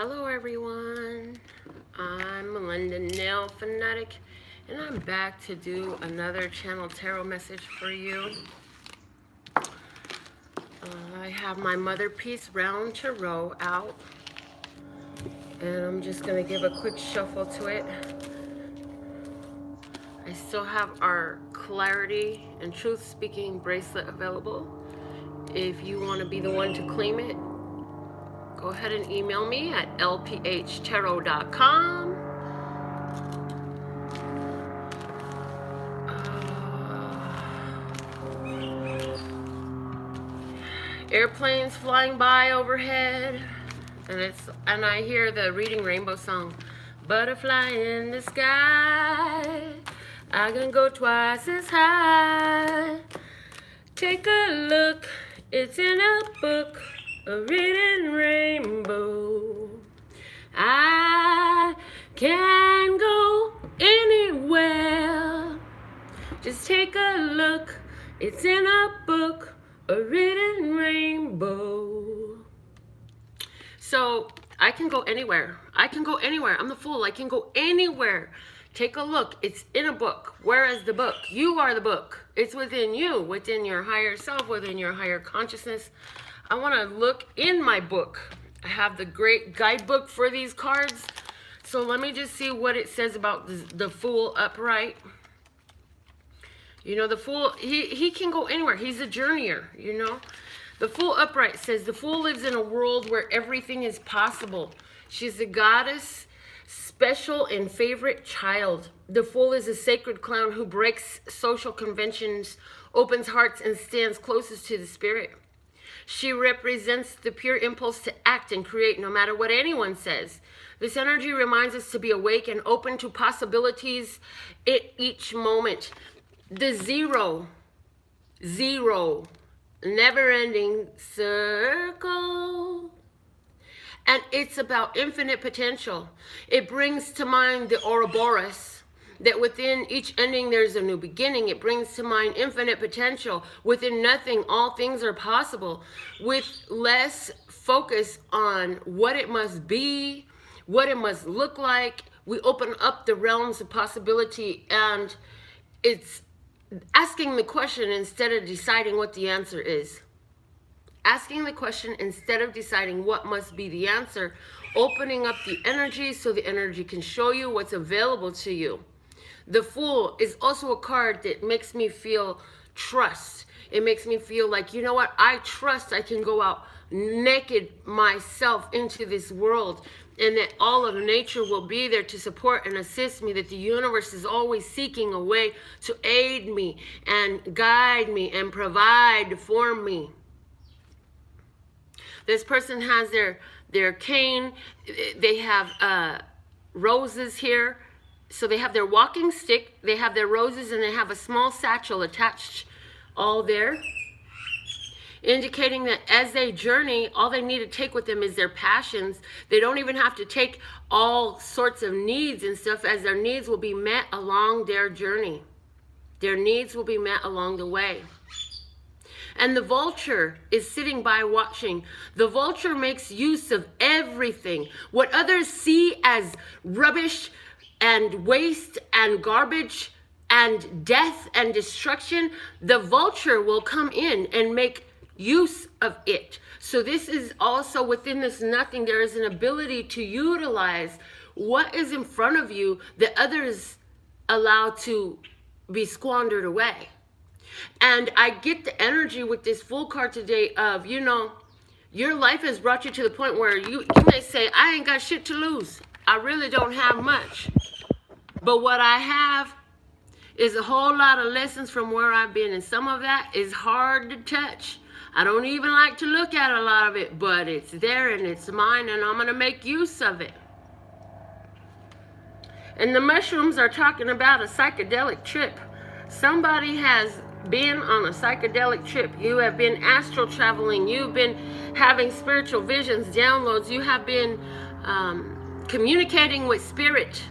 Hello everyone, I'm Melinda, NailFanatic, and I'm back to do another channel tarot message for you. I have my mother piece round to row out, and I'm just going to give a quick shuffle to it. I still have our clarity and truth speaking bracelet available. If you want to be the one to claim it, go ahead and email me at lphtarot.com. Airplanes flying by overhead, and I hear the Reading Rainbow song. Butterfly in the sky, I can go twice as high. Take a look, it's in a book, a reading rainbow. I can go anywhere. Just take a look, it's in a book, a reading rainbow. So I can go anywhere. I can go anywhere. I'm the Fool. I can go anywhere. Take a look. It's in a book. Where is the book? You are the book. It's within you, within your higher self, within your higher consciousness. I want to look in my book. I have the great guidebook for these cards. So let me just see what it says about the Fool upright. You know, the Fool, he can go anywhere. He's a journeyer, you know. The Fool upright says, the Fool lives in a world where everything is possible. She's a goddess, special and favorite child. The Fool is a sacred clown who breaks social conventions, opens hearts, and stands closest to the spirit. She represents the pure impulse to act and create no matter what anyone says. This energy reminds us to be awake and open to possibilities at each moment. The zero, never-ending circle. And it's about infinite potential. It brings to mind the Ouroboros, that within each ending there's a new beginning. It brings to mind infinite potential. Within nothing, all things are possible. With less focus on what it must be, what it must look like, we open up the realms of possibility, and it's asking the question instead of deciding what the answer is. Asking the question instead of deciding what must be the answer. Opening up the energy so the energy can show you what's available to you. The Fool is also a card that makes me feel trust. It makes me feel like, you know what? I trust I can go out naked myself into this world, and that all of nature will be there to support and assist me, that the universe is always seeking a way to aid me and guide me and provide for me. This person has their cane. They have roses here. So they have their walking stick, they have their roses, and they have a small satchel attached all there, indicating that as they journey, all they need to take with them is their passions. They don't even have to take all sorts of needs and stuff, as their needs will be met along their journey. Their needs will be met along the way. And the vulture is sitting by watching. The vulture makes use of everything. What others see as rubbish and waste and garbage and death and destruction, the vulture will come in and make use of it. So this is also within this nothing, there is an ability to utilize what is in front of you that others allow to be squandered away. And I get the energy with this Fool card today of, you know, your life has brought you to the point where you may say, I ain't got shit to lose. I really don't have much. But what I have is a whole lot of lessons from where I've been. And some of that is hard to touch. I don't even like to look at a lot of it, but it's there and it's mine, and I'm going to make use of it. And the mushrooms are talking about a psychedelic trip. Somebody has been on a psychedelic trip. You have been astral traveling. You've been having spiritual visions, downloads. You have been communicating with spirit.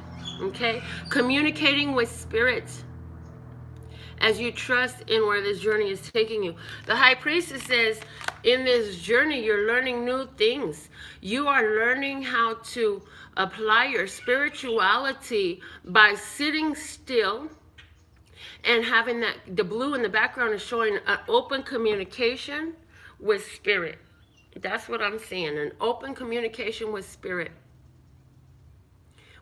Okay? Communicating with spirit. as you trust in where this journey is taking you. The High Priestess says, in this journey, you're learning new things. You are learning how to apply your spirituality by sitting still and having that, the blue in the background is showing an open communication with spirit. That's what I'm seeing, an open communication with spirit,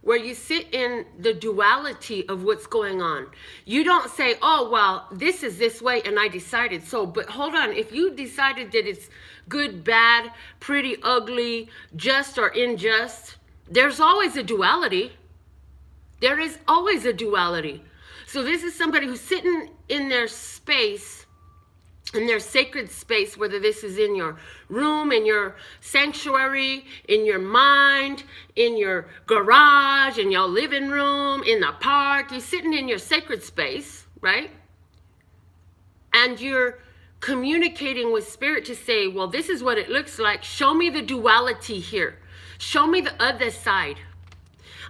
where you sit in the duality of what's going on. You don't say, oh, well, this is this way and I decided so. But hold on, if you decided that it's good, bad, pretty, ugly, just or unjust, there's always a duality. There is always a duality. So this is somebody who's sitting in their space, in their sacred space, whether this is in your room, in your sanctuary, in your mind, in your garage, in your living room, in the park. You're sitting in your sacred space, right? And you're communicating with spirit to say, well, this is what it looks like. Show me the duality here. Show me the other side.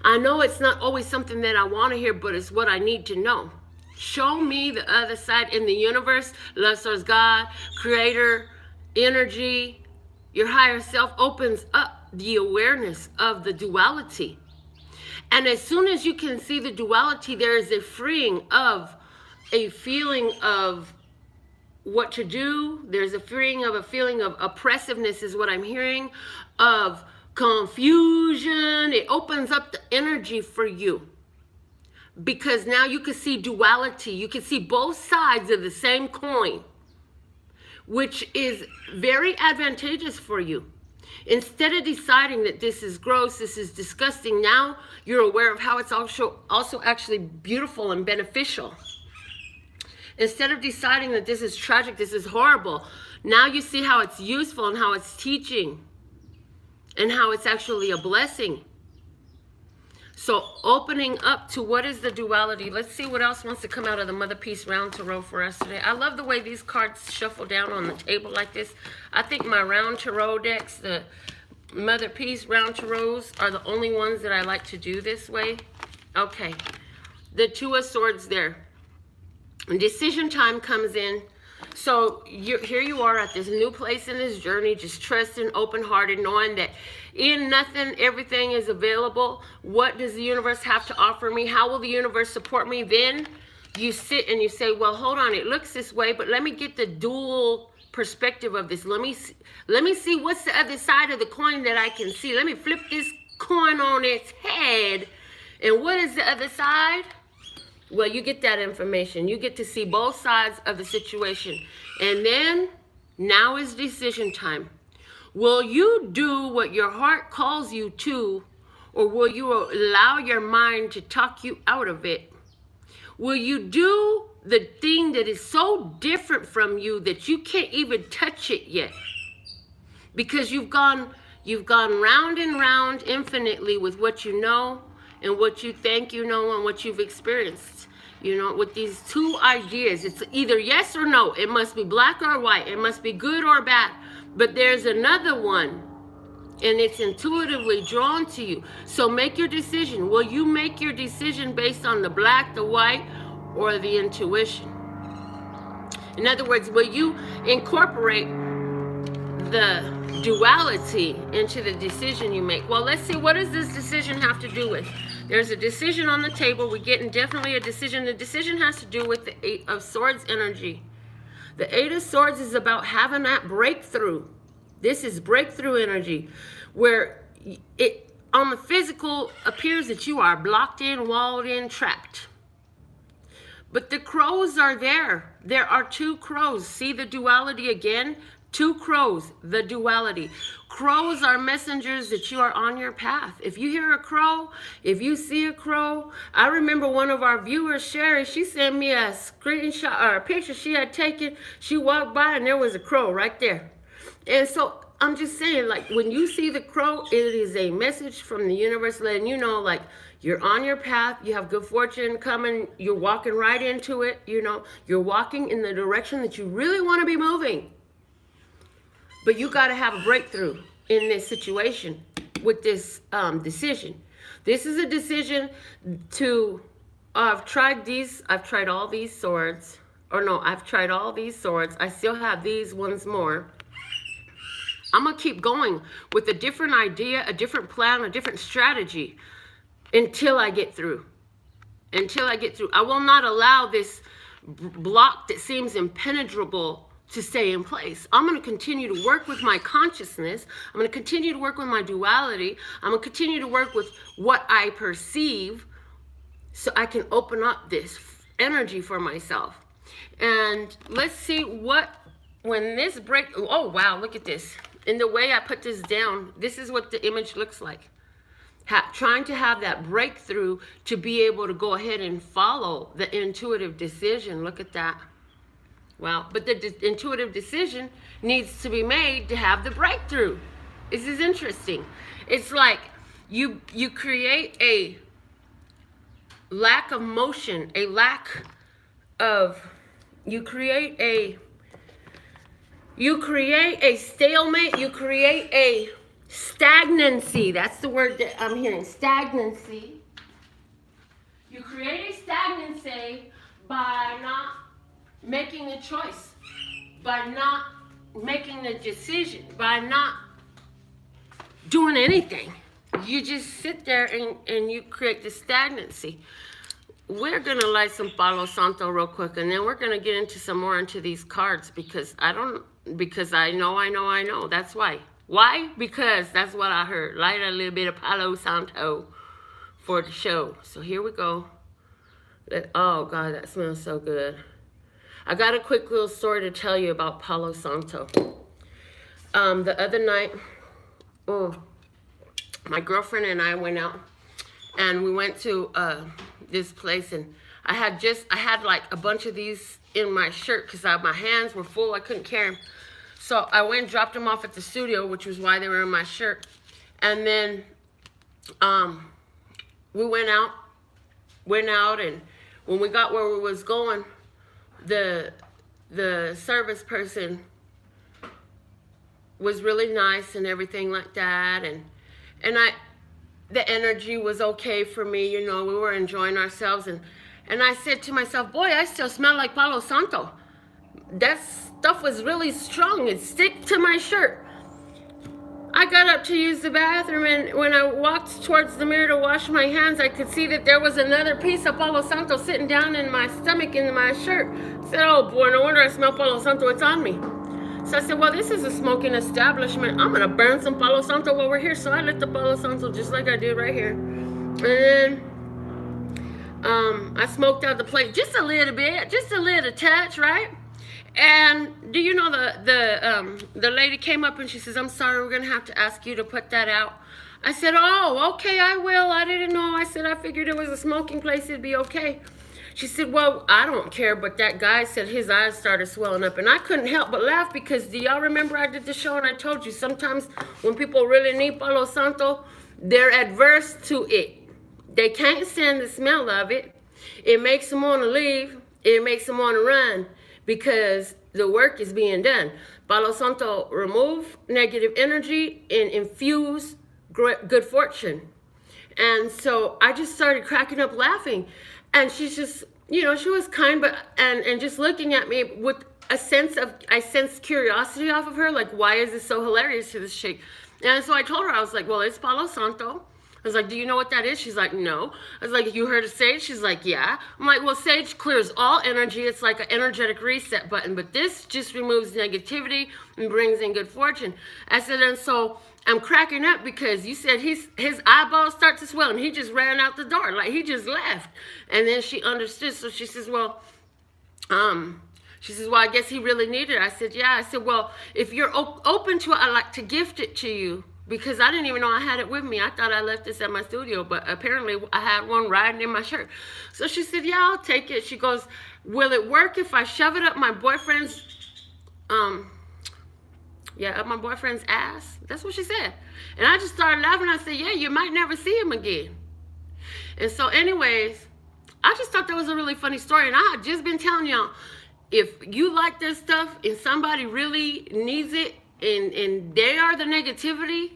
I know it's not always something that I want to hear, but it's what I need to know. Show me the other side. In the universe, love, source, God, creator, energy, your higher self opens up the awareness of the duality. And as soon as you can see the duality, there is a freeing of a feeling of what to do. There's a freeing of a feeling of oppressiveness is what I'm hearing, of confusion. It opens up the energy for you. Because now you can see duality. You can see both sides of the same coin, which is very advantageous for you. Instead of deciding that this is gross, this is disgusting, now you're aware of how it's also actually beautiful and beneficial. Instead of deciding that this is tragic, this is horrible, now you see how it's useful and how it's teaching and how it's actually a blessing. So opening up to what is the duality. Let's see what else wants to come out of the Mother Peace Round Tarot for us today. I love the way these cards shuffle down on the table like this. I think my Round Tarot decks, the Mother Peace Round Tarots, are the only ones that I like to do this way. Okay, the Two of Swords there. Decision time comes in. So here you are at this new place in this journey, just trusting, open-hearted, knowing that in nothing, everything is available. What does the universe have to offer me? How will the universe support me? Then you sit and you say, well, hold on, it looks this way, but let me get the dual perspective of this. Let me see what's the other side of the coin that I can see. Let me flip this coin on its head. And what is the other side? Well, you get that information. You get to see both sides of the situation. And then, now is decision time. Will you do what your heart calls you to, or will you allow your mind to talk you out of it? Will you do the thing that is so different from you that you can't even touch it yet? Because you've gone round and round infinitely with what you know and what you think you know and what you've experienced. You know, with these two ideas, it's either yes or no. It must be black or white. It must be good or bad. But there's another one, and it's intuitively drawn to you. So make your decision. Will you make your decision based on the black, the white, or the intuition? In other words, will you incorporate the duality into the decision you make? Well, let's see, what does this decision have to do with? There's a decision on the table. We're getting definitely a decision. The decision has to do with the Eight of Swords energy. The Eight of Swords is about having that breakthrough. This is breakthrough energy, where it on the physical appears that you are blocked in, walled in, trapped. But the crows are there. There are two crows. See the duality again? Two crows, the duality. Crows are messengers that you are on your path. If you hear a crow, if you see a crow, I remember one of our viewers, Sherry, she sent me a screenshot or a picture she had taken. She walked by and there was a crow right there. And so I'm just saying, like, when you see the crow, it is a message from the universe letting you know, like, you're on your path, you have good fortune coming, you're walking right into it, you know, you're walking in the direction that you really want to be moving. But you got to have a breakthrough in this situation with this decision. This is a decision to I've tried these. I've tried all these swords. Or no, I've tried all these swords. I still have these ones more. I'm going to keep going with a different idea, a different plan, a different strategy until I get through. Until I get through. I will not allow this block that seems impenetrable to stay in place. I'm going to continue to work with my consciousness. I'm going to continue to work with my duality. I'm going to continue to work with what I perceive so I can open up this energy for myself. And let's see what, when this break, oh wow, look at this. In the way I put this down, this is what the image looks like. Trying to have that breakthrough to be able to go ahead and follow the intuitive decision. Look at that. Wow. But the intuitive decision needs to be made to have the breakthrough. This is interesting. It's like you create a lack of motion, a lack of, you create a stalemate, you create a stagnancy. That's the word that I'm hearing, stagnancy. You create a stagnancy by not making a choice, by not making a decision, by not doing anything. You just sit there and you create the stagnancy. We're going to light some Palo Santo real quick, and then we're going to get into some more into these cards because I know. That's why. Why? Because that's what I heard. Light a little bit of Palo Santo for the show. So here we go. Oh, God, that smells so good. I got a quick little story to tell you about Palo Santo. The other night, my girlfriend and I went out, and we went to this place, and I had like a bunch of these in my shirt because my hands were full. I couldn't carry them. So I went and dropped them off at the studio, which was why they were in my shirt. And then we went out, and when we got where we was going, the service person was really nice and everything like that, and the energy was okay for me, you know, we were enjoying ourselves, and I said to myself, boy, I still smell like Palo Santo. That stuff was really strong. It stick to my shirt. I got up to use the bathroom, and when I walked towards the mirror to wash my hands, I could see that there was another piece of Palo Santo sitting down in my stomach in my shirt. I said, oh boy, no wonder I smell Palo Santo. It's on me. So I said, well, this is a smoking establishment. I'm going to burn some Palo Santo while we're here. So I lit the Palo Santo just like I did right here. And then I smoked out the plate just a little bit, just a little touch, right? And do you know the lady came up and she says, I'm sorry, we're going to have to ask you to put that out. I said, oh, okay, I will. I didn't know. I said, I figured it was a smoking place. It'd be okay. She said, well, I don't care, but that guy said his eyes started swelling up. And I couldn't help but laugh because do y'all remember I did the show and I told you sometimes when people really need Palo Santo, they're adverse to it. They can't stand the smell of it. It makes them want to leave. It makes them want to run because the work is being done. Palo Santo remove negative energy and infuse good fortune. And so I just started cracking up laughing. And she's just, you know, she was kind, but, and just looking at me with a sense of, I sensed curiosity off of her, like, why is this so hilarious to this chick? And so I told her, I was like, well, it's Palo Santo. I was like, do you know what that is? She's like, no. I was like, you heard of sage? She's like, yeah. I'm like, well, sage clears all energy. It's like an energetic reset button, but this just removes negativity and brings in good fortune. I said, and so I'm cracking up because you said his eyeballs start to swell and he just ran out the door. Like he just left. And then she understood. So she says, well, I guess he really needed it. I said, yeah. I said, well, if you're open to it, I'd like to gift it to you because I didn't even know I had it with me. I thought I left this at my studio, but apparently I had one riding in my shirt. So she said, yeah, I'll take it. She goes, will it work if I shove it up my boyfriend's, up my boyfriend's ass? That's what she said. And I just started laughing. I said, yeah, you might never see him again. And so anyways, I just thought that was a really funny story. And I had just been telling y'all, if you like this stuff and somebody really needs it and they are the negativity,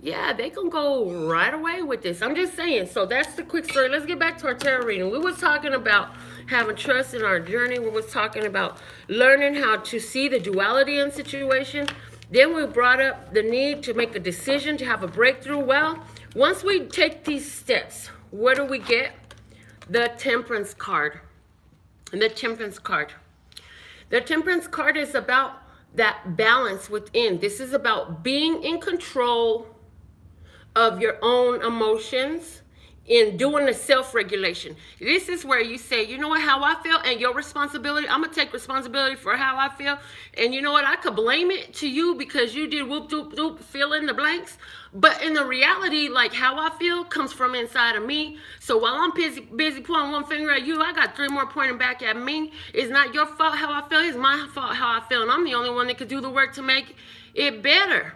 yeah, they can go right away with this. I'm just saying. So that's the quick story. Let's get back to our tarot reading. We was talking about having trust in our journey. We was talking about learning how to see the duality in situation. Then we brought up the need to make a decision, to have a breakthrough. Well, once we take these steps, what do we get? The Temperance card. And the Temperance card. The Temperance card is about that balance within. This is about being in control of your own emotions, in doing the self-regulation. This is where you say, you know what, how I feel and your responsibility, I'm gonna take responsibility for how I feel. And you know what, I could blame it to you because you did whoop doop doop, fill in the blanks. But in the reality, like how I feel comes from inside of me. So while I'm busy pointing one finger at you, I got three more pointing back at me. It's not your fault how I feel, it's my fault how I feel. And I'm the only one that could do the work to make it better.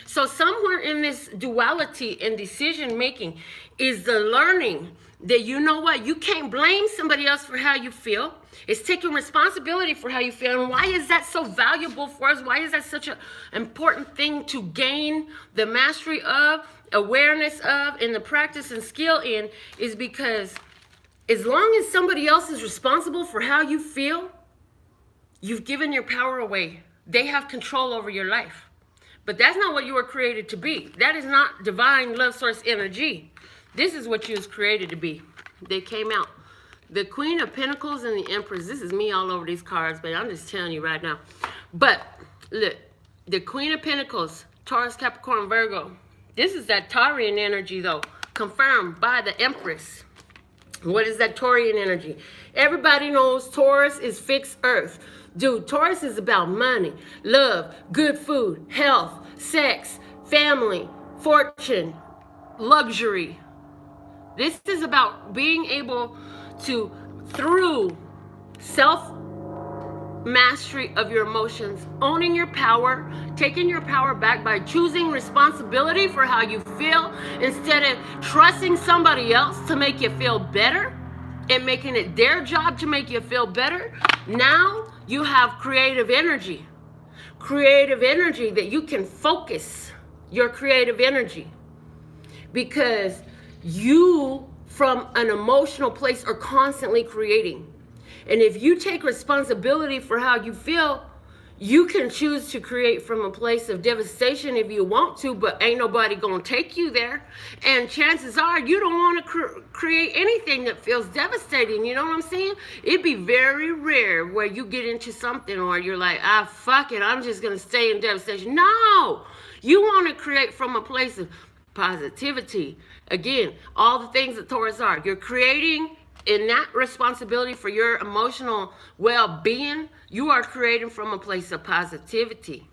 So somewhere in this duality and decision making is the learning that, you know what, you can't blame somebody else for how you feel. It's taking responsibility for how you feel. And why is that so valuable for us? Why is that such an important thing to gain the mastery of, awareness of, and the practice and skill in? Is because as long as somebody else is responsible for how you feel, you've given your power away. They have control over your life. But that's not what you were created to be. That is not divine love source energy. This is what you was created to be. They came out. The Queen of Pentacles and the Empress. This is me all over these cards, but I'm just telling you right now. But look, the Queen of Pentacles, Taurus, Capricorn, Virgo. This is that Taurian energy though, confirmed by the Empress. What is that Taurian energy? Everybody knows Taurus is fixed earth. Dude, Taurus is about money, love, good food, health, sex, family, fortune, luxury. This is about being able to, through self-mastery of your emotions, owning your power, taking your power back by choosing responsibility for how you feel instead of trusting somebody else to make you feel better and making it their job to make you feel better. Now you have creative energy that you can focus your creative energy, because you from an emotional place are constantly creating. And if you take responsibility for how you feel, you can choose to create from a place of devastation if you want to, but ain't nobody gonna take you there. And chances are you don't want to create anything that feels devastating. You know what I'm saying? It'd be very rare where you get into something or you're like, ah, fuck it, I'm just gonna stay in devastation. No, you want to create from a place of positivity. Again, all the things that Taurus are, you're creating in that responsibility for your emotional well-being. You are creating from a place of positivity,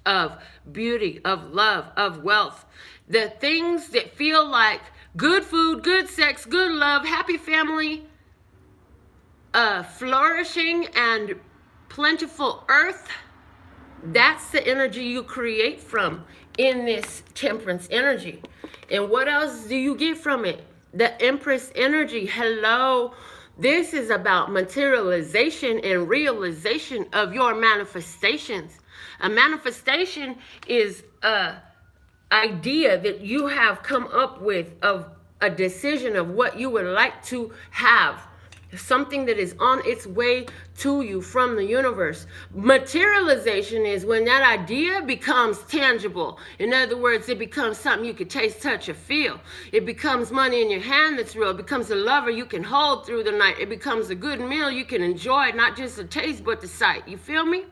of beauty, of love, of wealth. The things that feel like good food, good sex, good love, happy family, flourishing and plentiful earth, that's the energy you create from in this Temperance energy. And what else do you get from it? The Empress energy. Hello. This is about materialization and realization of your manifestations. A manifestation is an idea that you have come up with of a decision of what you would like to have. Something that is on its way to you from the universe. Materialization is when that idea becomes tangible. In other words, it becomes something you can taste, touch, or feel. It becomes money in your hand that's real. It becomes a lover you can hold through the night. It becomes a good meal you can enjoy, not just the taste, but the sight. You feel me?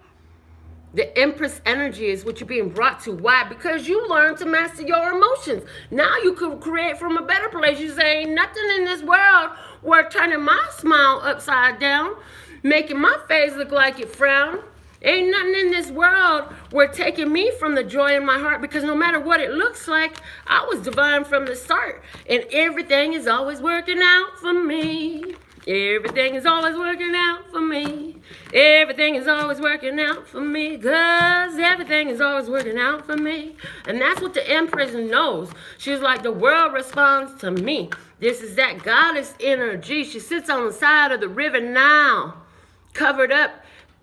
The Empress energy is what you're being brought to. Why? Because you learn to master your emotions. Now you can create from a better place. You say, ain't nothing in this world worth turning my smile upside down, making my face look like it frown. Ain't nothing in this world worth taking me from the joy in my heart, because no matter what it looks like, I was divine from the start. And everything is always working out for me. Everything is always working out for me. Everything is always working out for me, cause everything is always working out for me. And that's what the Empress knows. She's like, the world responds to me. This is that goddess energy. She sits on the side of the river Nile, covered up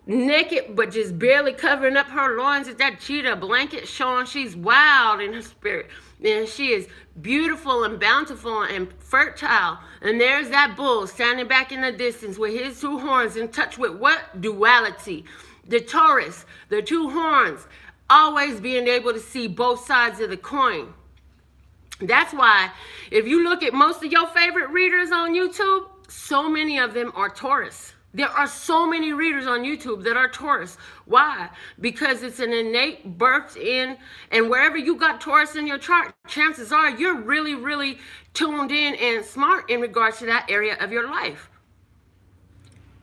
naked but just barely covering up her loins with that cheetah blanket, showing she's wild in her spirit. And she is beautiful and bountiful and fertile. And there's that bull standing back in the distance with his two horns in touch with what? Duality. The Taurus, the two horns, always being able to see both sides of the coin. That's why if you look at most of your favorite readers on YouTube, so many of them are Taurus. There are so many readers on YouTube that are Taurus. Why? Because it's an innate birth in, and wherever you got Taurus in your chart, chances are you're really, really tuned in and smart in regards to that area of your life.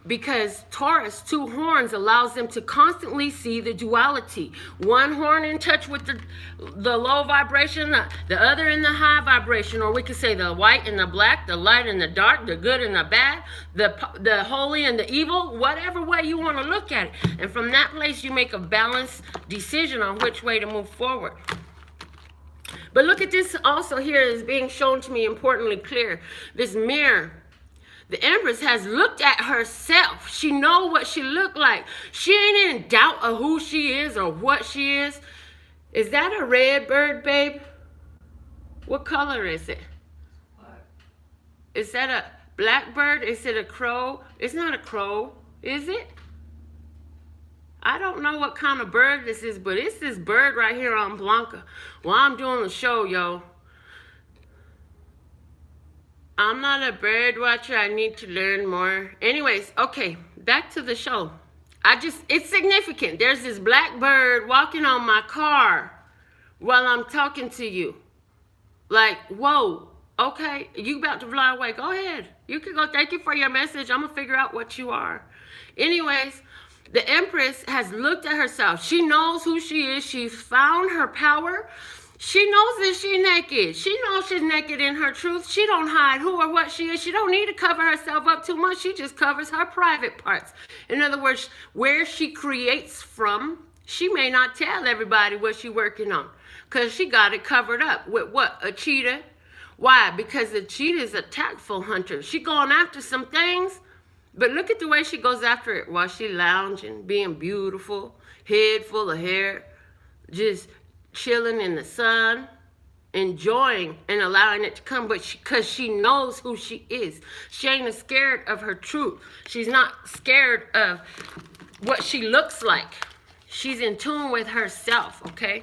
Because Taurus, two horns, allows them to constantly see the duality. One horn in touch with the low vibration, the other in the high vibration, or we could say the white and the black, the light and the dark, the good and the bad, the holy and the evil, whatever way you want to look at it. And from that place, you make a balanced decision on which way to move forward. But look at this also here is being shown to me importantly clear. This mirror. The Empress has looked at herself. She knows what she looked like. She ain't in doubt of who she is or what she is. Is that a red bird, babe? What color is it? What? Is that a black bird? Is it a crow? It's not a crow, is it? I don't know what kind of bird this is, but it's this bird right here on Blanca. While I'm doing the show, yo. I'm not a bird watcher. I need to learn more. Anyways, okay, back to the show. It's significant. There's this black bird walking on my car while I'm talking to you. Like, whoa, okay, you about to fly away. Go ahead. You can go. Thank you for your message. I'm going to figure out what you are. Anyways, the Empress has looked at herself. She knows who she is. She's found her power. She knows that she's naked. She knows she's naked in her truth. She don't hide who or what she is. She don't need to cover herself up too much. She just covers her private parts. In other words, where she creates from, she may not tell everybody what she's working on because she got it covered up with what? A cheetah. Why? Because the cheetah is a tactful hunter. She going after some things, but look at the way she goes after it while she lounging, being beautiful, head full of hair, just chilling in the sun, enjoying and allowing it to come, but because she knows who she is. She ain't scared of her truth. She's not scared of what she looks like. She's in tune with herself, okay?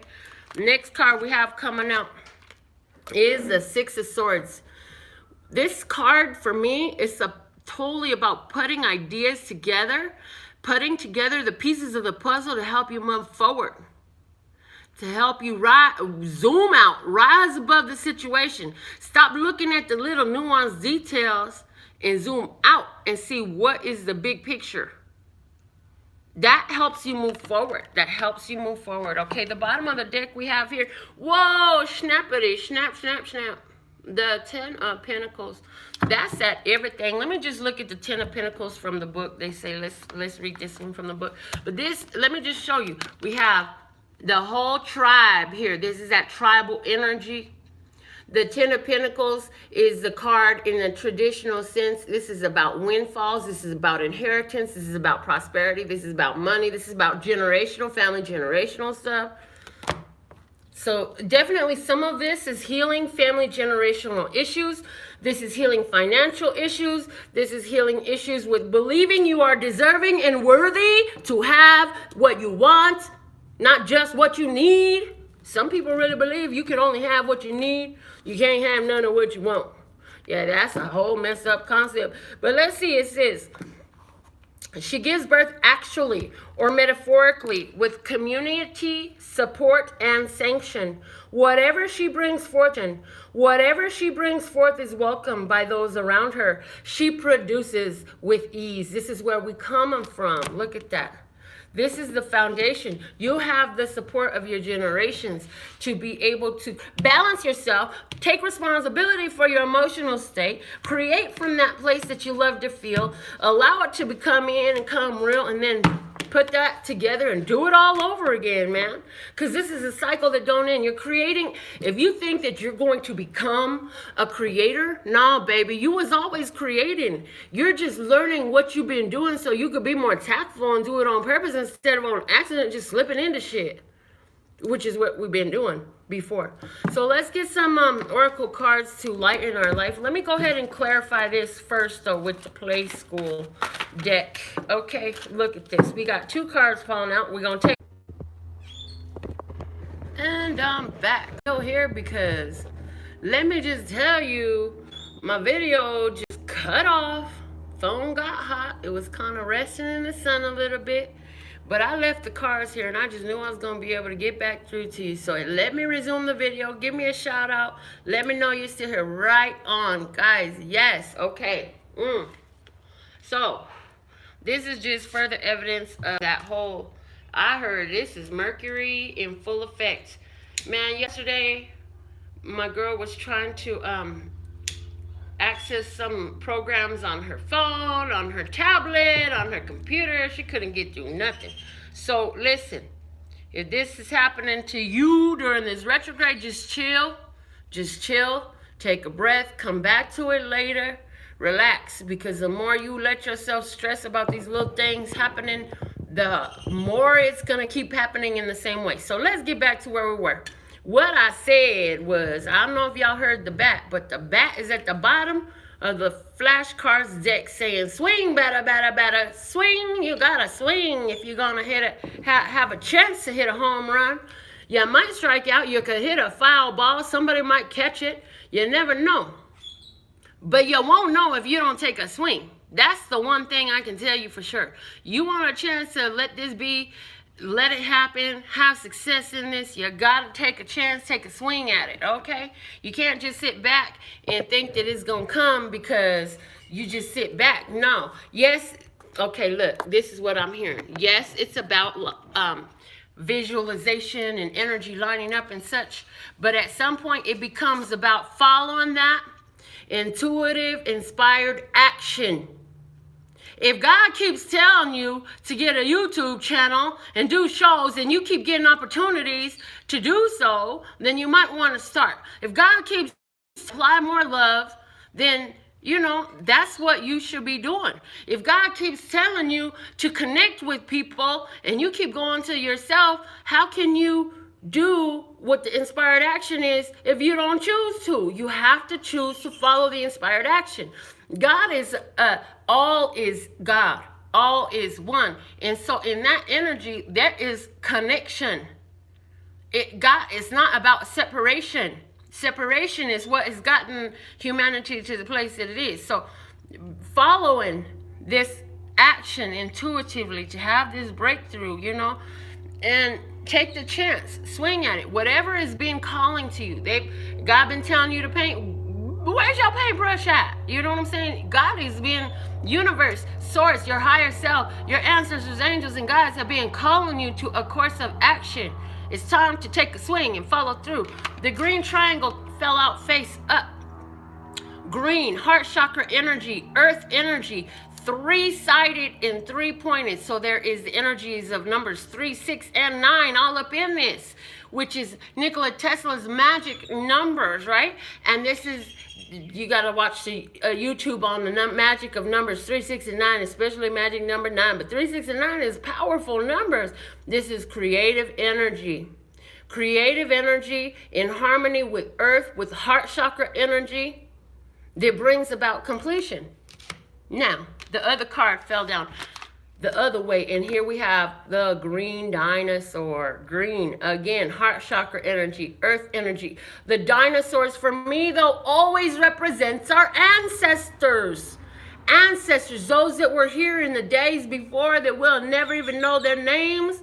Next card we have coming out is the Six of Swords. This card for me is totally about putting ideas together, putting together the pieces of the puzzle to help you move forward. To help you zoom out, rise above the situation. Stop looking at the little nuanced details and zoom out and see what is the big picture. That helps you move forward. That helps you move forward. Okay, the bottom of the deck we have here. Whoa, snappity, snap, snap, snap. The 10 of Pentacles. That's at everything. Let me just look at the 10 of Pentacles from the book. They say let's read this one from the book. But this, let me just show you. We have the whole tribe here. This is that tribal energy. The 10 of Pentacles is the card in a traditional sense. This is about windfalls. This is about inheritance. This is about prosperity. This is about money. This is about generational, family generational stuff. So definitely some of this is healing family generational issues. This is healing financial issues. This is healing issues with believing you are deserving and worthy to have what you want. Not just what you need. Some people really believe you can only have what you need. You can't have none of what you want. Yeah, that's a whole messed up concept. But let's see, it says, she gives birth actually or metaphorically with community support and sanction. Whatever she brings forth is welcomed by those around her. She produces with ease. This is where we come from. Look at that. This is the foundation. You have the support of your generations to be able to balance yourself, take responsibility for your emotional state, create from that place that you love to feel, allow it to become in and come real, and then put that together and do it all over again, man. Because this is a cycle that don't end. You're creating. If you think that you're going to become a creator, nah, baby, you was always creating. You're just learning what you've been doing so you could be more tactful and do it on purpose instead of on accident, just slipping into shit, which is what we've been doing before. So let's get some oracle cards to lighten our life. Let me go ahead and clarify this first, though, with the Play School deck. Okay, look at this. We got 2 cards falling out. We're going to take... And I'm back here because let me just tell you, my video just cut off. Phone got hot. It was kind of resting in the sun a little bit. But I left the cards here and I just knew I was going to be able to get back through to you. So let me resume the video. Give me a shout out. Let me know you're still here. Right on, guys. Yes. Okay. So this is just further evidence of that whole, I heard this is Mercury in full effect. Man, yesterday my girl was trying to access some programs on her phone, on her tablet, on her computer. She couldn't get through nothing. So listen, if this is happening to you during this retrograde, just chill, take a breath, come back to it later, relax, because the more you let yourself stress about these little things happening, the more it's gonna keep happening in the same way. So let's get back to where we were. What I said was, I don't know if y'all heard the bat, but the bat is at the bottom of the flashcards deck saying, swing, batter, swing. You gotta swing if you're gonna have a chance to hit a home run. You might strike out. You could hit a foul ball. Somebody might catch it. You never know. But you won't know if you don't take a swing. That's the one thing I can tell you for sure. You want a chance to let this be, let it happen, have success in this, you gotta take a chance, take a swing at it, okay? You can't just sit back and think that it's gonna come because you just sit back. No. Yes, okay, look, this is what I'm hearing. Yes, it's about visualization and energy lining up and such, but at some point it becomes about following that intuitive, inspired action. If God keeps telling you to get a YouTube channel and do shows and you keep getting opportunities to do so, then you might want to start. If God keeps supply more love, then, you know, that's what you should be doing. If God keeps telling you to connect with people and you keep going to yourself, how can you do what the inspired action is if you don't choose to? You have to choose to follow the inspired action. God is all is God, all is one, and so in that energy there is connection. God is not about separation. Separation is what has gotten humanity to the place that it is. So following this action intuitively to have this breakthrough, you know, and take the chance, swing at it. Whatever is being calling to you, God been telling you to paint. Where's your paintbrush at? You know what I'm saying? God is being, universe, source, your higher self, your ancestors, angels, and guides have been calling you to a course of action. It's time to take a swing and follow through. The green triangle fell out face up. Green, heart chakra energy, earth energy, 3-sided and 3-pointed. So there is the energies of numbers 3, 6, and 9 all up in this, which is Nikola Tesla's magic numbers, right? And this is, you got to watch the YouTube on the magic of numbers 3, 6, and 9, especially magic number 9. But 3, 6, and 9 is powerful numbers. This is creative energy. Creative energy in harmony with earth, with heart chakra energy that brings about completion. Now, the other card fell down the other way, and here we have the green dinosaur. Green, again, heart chakra energy, earth energy. The dinosaurs, for me, though, always represents our ancestors. Ancestors, those that were here in the days before that we'll never even know their names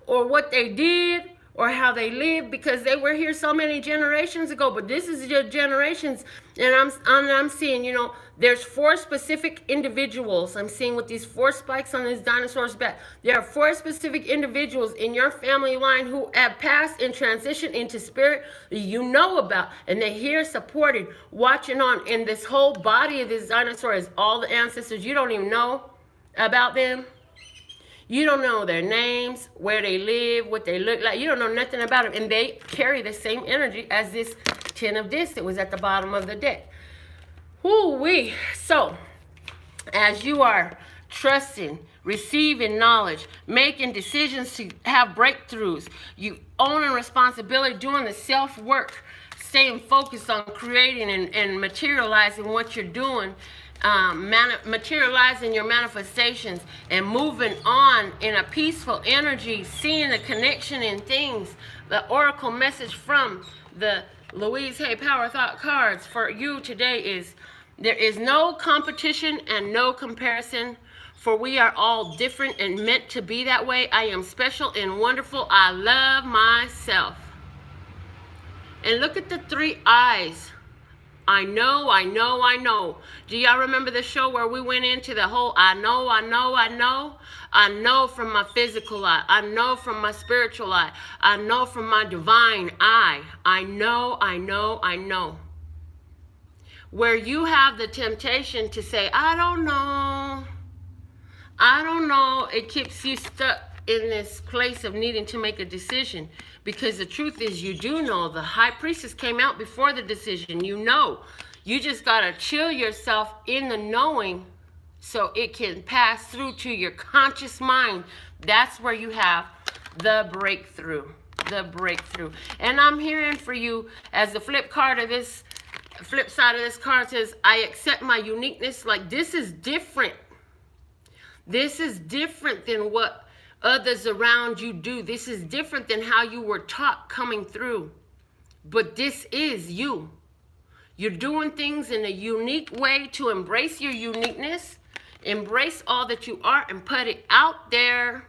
or what they did or how they lived, because they were here so many generations ago. But this is your generations, and I'm seeing, you know, there's 4 specific individuals. I'm seeing with these 4 spikes on this dinosaur's back. There are 4 specific individuals in your family line who have passed and transitioned into spirit you know about, and they're here supported, watching on. And this whole body of this dinosaur is all the ancestors. You don't even know about them. You don't know their names, where they live, what they look like. You don't know nothing about them. And they carry the same energy as this 10 of discs that was at the bottom of the deck. Whoo-wee. So, as you are trusting, receiving knowledge, making decisions to have breakthroughs, you owning responsibility, doing the self-work, staying focused on creating and materializing what you're doing, materializing your manifestations and moving on in a peaceful energy, seeing the connection in things. The oracle message from the Louise Hay Power Thought cards for you today is: there is no competition and no comparison, for we are all different and meant to be that way. I am special and wonderful. I love myself. And look at the 3 eyes. I know, I know, I know. Do y'all remember the show where we went into the whole I know, I know, I know? I know from my physical eye. I know from my spiritual eye. I know from my divine eye. I know, I know, I know. Where you have the temptation to say, I don't know, it keeps you stuck in this place of needing to make a decision. Because the truth is, you do know. The high priestess came out before the decision. You know. You just got to chill yourself in the knowing so it can pass through to your conscious mind. That's where you have the breakthrough. The breakthrough. And I'm hearing for you, as the flip side of this card says, I accept my uniqueness. Like, this is different. This is different than what others around you do. This is different than how you were taught coming through. But this is you. You're doing things in a unique way to embrace your uniqueness, embrace all that you are, and put it out there.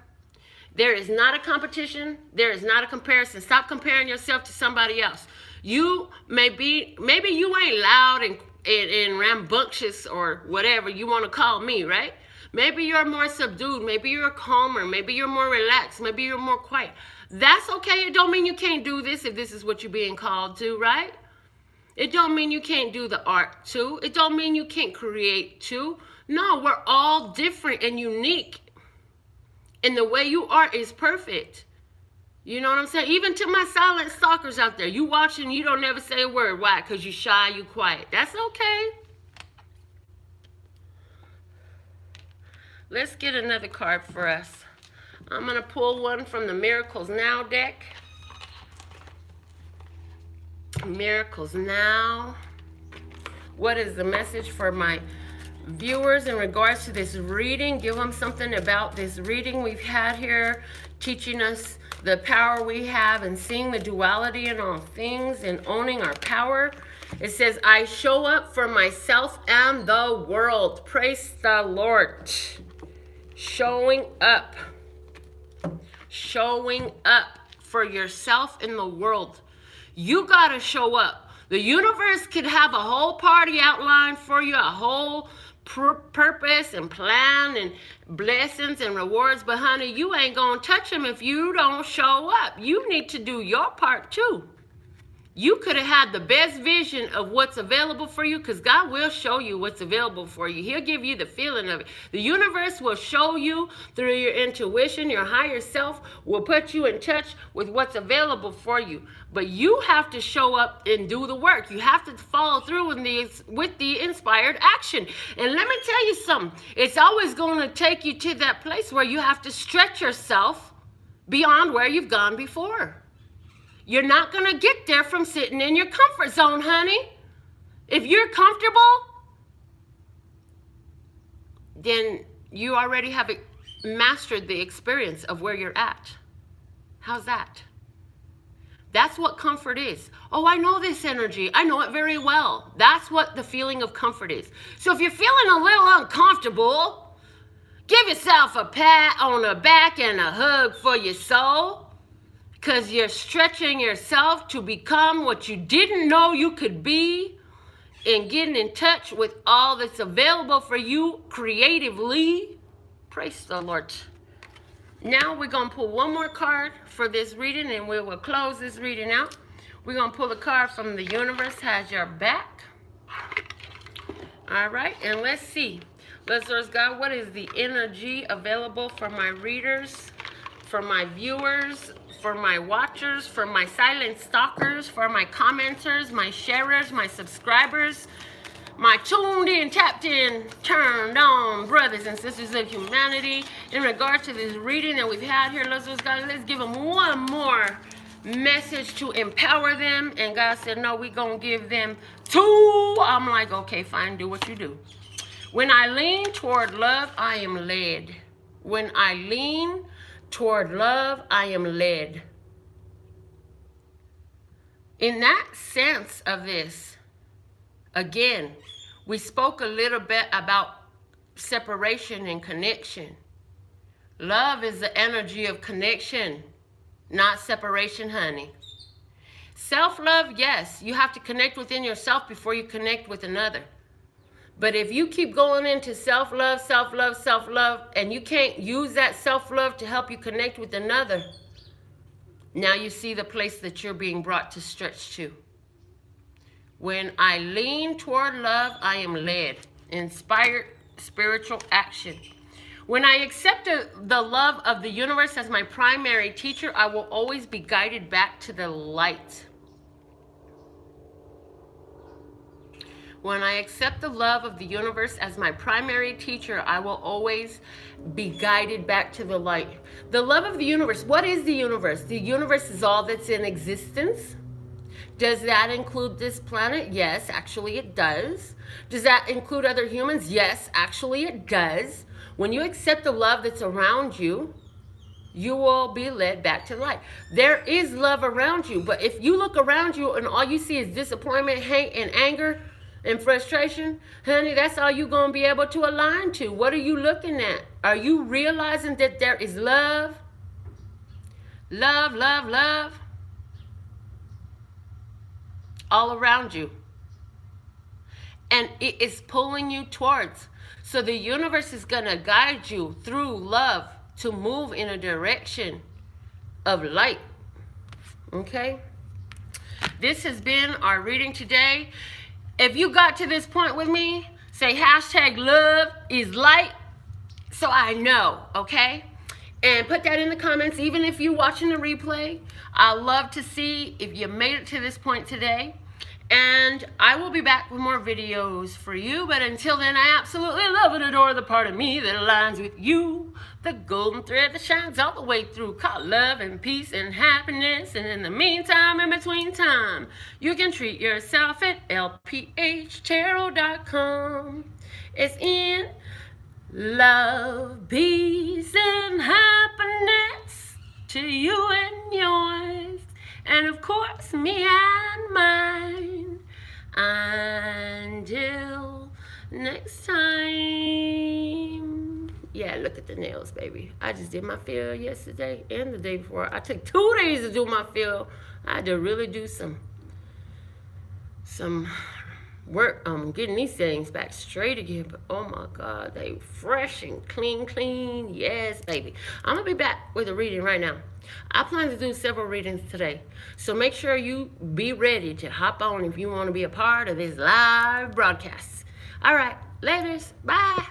There is not a competition. There is not a comparison. Stop comparing yourself to somebody else. You maybe you ain't loud and rambunctious or whatever you want to call me, right? Maybe you're more subdued. Maybe you're calmer. Maybe you're more relaxed. Maybe you're more quiet. That's okay. It don't mean you can't do this if this is what you're being called to, right? It don't mean you can't do the art too. It don't mean you can't create too. No, we're all different and unique. And the way you are is perfect. You know what I'm saying? Even to my silent stalkers out there, you watching, you don't never say a word. Why? Because you shy, you quiet. That's okay. Let's get another card for us. I'm going to pull one from the Miracles Now deck. Miracles Now. What is the message for my viewers in regards to this reading? Give them something about this reading we've had here, teaching us the power we have and seeing the duality in all things and owning our power. It says, I show up for myself and the world. Praise the Lord. Showing up for yourself in the world. You got to show up. The universe could have a whole party outlined for you, a whole purpose and plan and blessings and rewards, but honey, you ain't gonna touch them if you don't show up. You need to do your part too. You could have had the best vision of what's available for you, because God will show you what's available for you. He'll give you the feeling of it. The universe will show you through your intuition. Your higher self will put you in touch with what's available for you. But you have to show up and do the work. You have to follow through with the inspired action. And let me tell you something. It's always going to take you to that place where you have to stretch yourself beyond where you've gone before. You're not going to get there from sitting in your comfort zone, honey. If you're comfortable, then you already have mastered the experience of where you're at. How's that? That's what comfort is. Oh, I know this energy. I know it very well. That's what the feeling of comfort is. So if you're feeling a little uncomfortable, give yourself a pat on the back and a hug for your soul. Because you're stretching yourself to become what you didn't know you could be, and getting in touch with all that's available for you creatively. Praise the Lord. Now we're going to pull one more card for this reading, and we will close this reading out. We're going to pull a card from the universe, has your back. All right, and let's see. Listeners, God, what is the energy available for my readers, for my viewers, for my watchers, for my silent stalkers, for my commenters, my sharers, my subscribers, my tuned in, tapped in, turned on brothers and sisters of humanity? In regard to this reading that we've had here, listeners, God, let's give them one more message to empower them. And God said, no, we're going to give them two. I'm like, okay, fine, do what you do. When I lean toward love, I am led. When I lean toward love, I am led. In that sense of this, again, we spoke a little bit about separation and connection. Love is the energy of connection, not separation, honey. Self-love, yes, you have to connect within yourself before you connect with another. But if you keep going into self-love, self-love, self-love, and you can't use that self-love to help you connect with another, now you see the place that you're being brought to stretch to. When I lean toward love, I am led. Inspired spiritual action. When I accept the love of the universe as my primary teacher, I will always be guided back to the light. When I accept the love of the universe as my primary teacher, I will always be guided back to the light. The love of the universe. What is the universe? The universe is all that's in existence. Does that include this planet? Yes, actually it does. Does that include other humans? Yes, actually it does. When you accept the love that's around you, you will be led back to light. There is love around you, but if you look around you and all you see is disappointment, hate, and anger, and frustration, honey, that's all you're going to be able to align to. What are you looking at? Are you realizing that there is love? Love, love, love all around you. And it is pulling you towards. So the universe is going to guide you through love to move in a direction of light. Okay? This has been our reading today. If you got to this point with me, say hashtag love is light so I know, okay? And put that in the comments, even if you're watching the replay. I love to see if you made it to this point today. And I will be back with more videos for you. But until then, I absolutely love and adore the part of me that aligns with you. The golden thread that shines all the way through, called love and peace and happiness. And in the meantime, in between time, you can treat yourself at lphtarot.com. It's in love, peace, and happiness to you and yours. And of course, me and mine. Until next time. Yeah, look at the nails, baby. I just did my fill yesterday and the day before. I took 2 days to do my fill. I had to really do some work on getting these things back straight again. But oh my God, they fresh and clean. Yes, baby. I'm gonna be back with a reading right now. I plan to do several readings today, so make sure you be ready to hop on if you want to be a part of this live broadcast. All right, laters, bye.